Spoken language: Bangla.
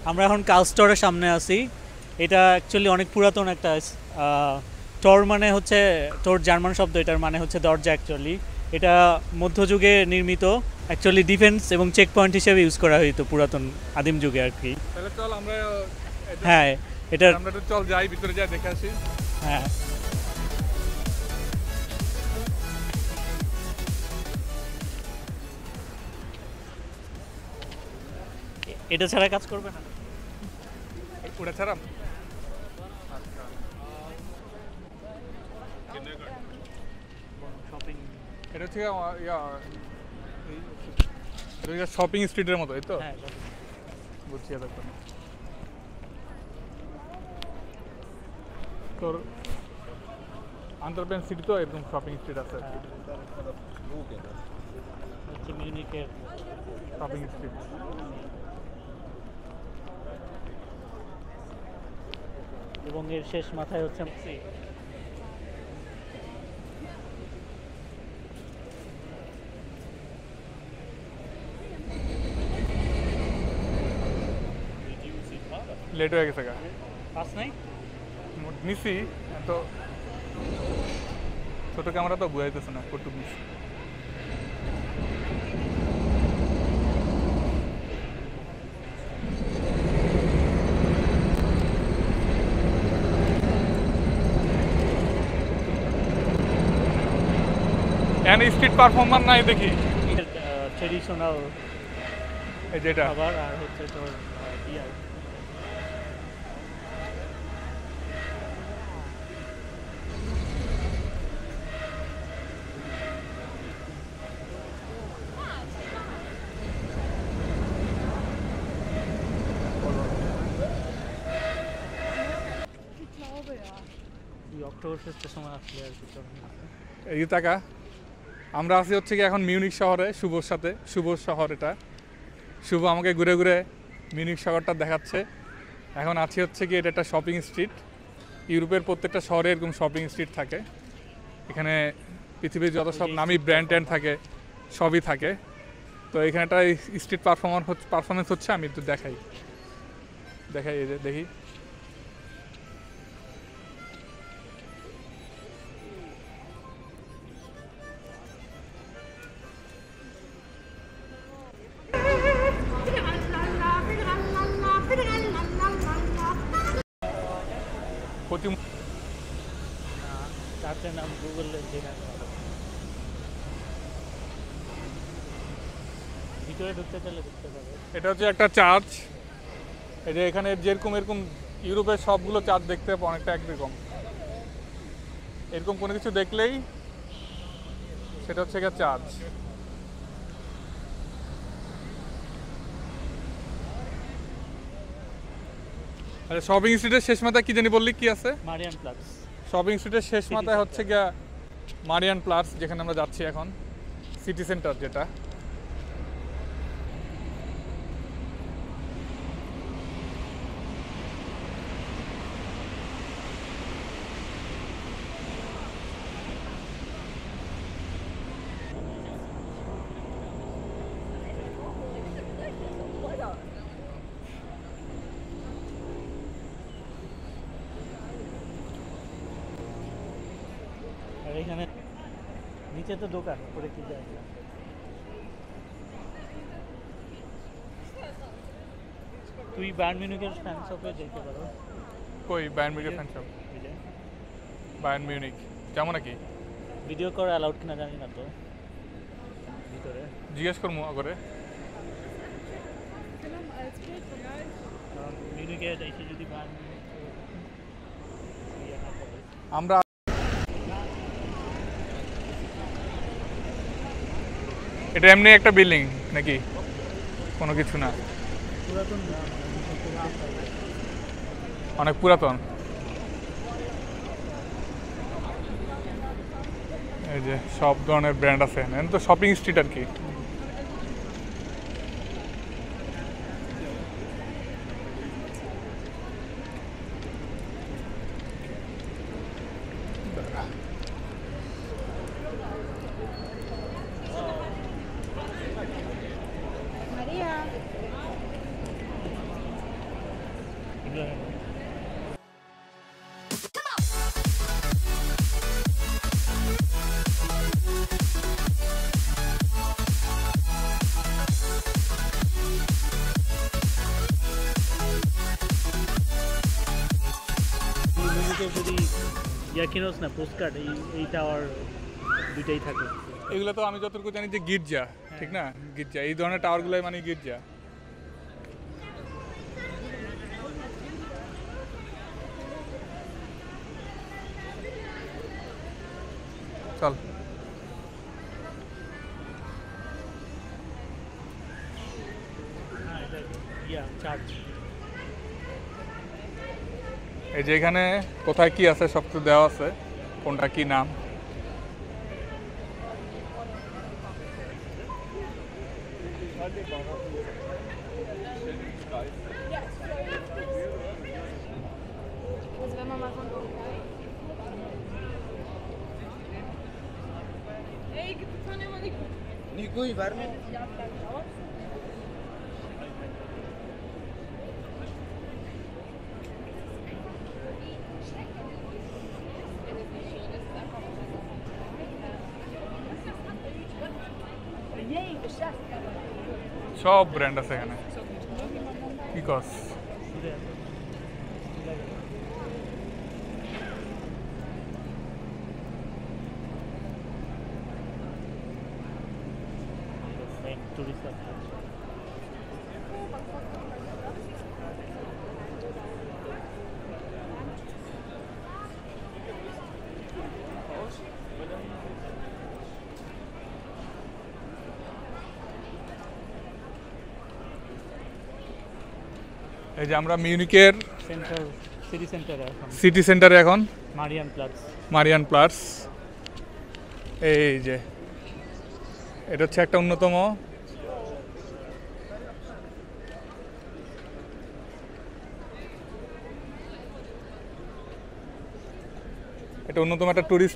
আমরা এখন কার্লস্টরের সামনে আছি। এটা অ্যাকচুয়ালি অনেক পুরাতন একটা টর, মানে হচ্ছে তোর জার্মান শব্দ, এটার মানে হচ্ছে দরজা। অ্যাকচুয়ালি এটা মধ্যযুগে নির্মিত, অ্যাকচুয়ালি ডিফেন্স এবং চেক পয়েন্ট হিসেবে ইউজ করা হইতো পুরাতন আদিম যুগে আর কি। চল আমরা, হ্যাঁ এটা আমরা তো চল যাই, ভিতরে যাই, দেখে আসি। হ্যাঁ এটা ছাড়া কাজ করবে না, ওটা ছাড়া শপিং। এটা হচ্ছে শপিং স্ট্রিটের মতো, এই তো? হ্যাঁ বুঝছি। এতক্ষণ তোর আন্তর্পেন সিটি তো এরকম শপিং স্ট্রিট আছে, মিউনিকের শপিং স্ট্রিট। এবং এর শেষ মাথায় হচ্ছে লেট হয়ে গেছে গা, পাস নাই নিছি তো ছোট ক্যামেরা তো বুঝাইতেছে না কটুক নিছি। স্ট্রিট পারফর্মার নাই দেখি, ট্রেডিশনাল এই যেটা খাবার আর হচ্ছে তোর বিয়ার। অক্টোবর ফেস্টের সময় আসলে আর কি। এই টাকা আমরা আছি হচ্ছে কি এখন মিউনিক শহরে, শুভর সাথে। শুভ শহর এটা, শুভ আমাকে ঘুরে ঘুরে মিউনিক শহরটা দেখাচ্ছে। এখন আছি হচ্ছে কি, এটা একটা শপিং স্ট্রিট। ইউরোপের প্রত্যেকটা শহরে এরকম শপিং স্ট্রিট থাকে। এখানে পৃথিবীর যত সব নামি ব্র্যান্ড ট্যান্ড থাকে সবই থাকে। তো এখানে একটা স্ট্রিট পারফরমেন্স হচ্ছে, আমি একটু দেখাই এই যে দেখি। চার্চের নাম গুগলে ভিতরে ঢুকতে চাইলে ঢুকতে পারবে। এটা হচ্ছে একটা চার্চ। এই যে এখানে যেরকম এরকম ইউরোপের সবগুলো চার্চ দেখতে অনেকটা একরকম। এরকম কোনো কিছু দেখলেই সেটা হচ্ছে একটা চার্চ। আচ্ছা, শপিং স্ট্রিটের শেষ মাথায় কি জানি বললি, কি আছে? Marianne plus. শপিং স্ট্রিটের শেষ মাথায় হচ্ছে গিয়া মারিয়ান প্লাস, যেখানে আমরা যাচ্ছি এখন, সিটি সেন্টার যেটা। আর এখানে নিচে তো দোকান, উপরে কি যায়? তুই বায়ার্ন মিউনিকের ফ্যান শপে যেতে পারো। কই Bayern Munich fan shop? Bayern Munich যেমন নাকি ভিডিও করা অ্যালাউড কিনা জানি না তো, ভিতরে জিজ্ঞেস করবো করে। মিউনিকে এসে যদি বায়ার্ন মিউনিক আমরা এটা এমনি একটা বিল্ডিং নাকি, কোনো কিছু না? পুরাতন, অনেক পুরাতন। এই যে সব ধরনের ব্র্যান্ড আছে এখানে, তো শপিং স্ট্রিট আর কি। ইয়া কিনোস না পোস্টকার্ড এই টাওয়ার দুইটাই থাকে। এগুলো তো আমি যতটুকু জানি যে গির্জা, ঠিক না? গির্জা এই ধরনের টাওয়ারগুলোই মানে গির্জা। চল চার্চ। এই যে এখানে কোথায় কি আছে সব তো দেওয়া আছে, কোনটা কি নাম। সব ব্র্যান্ড আছে এখানে। কি কস? এই যে আমরা মিউনিকের সিটি সেন্টারে এখন মারিয়ান প্লাটস। এই যে এটা হচ্ছে একটা অন্যতম একটা টুরিস্ট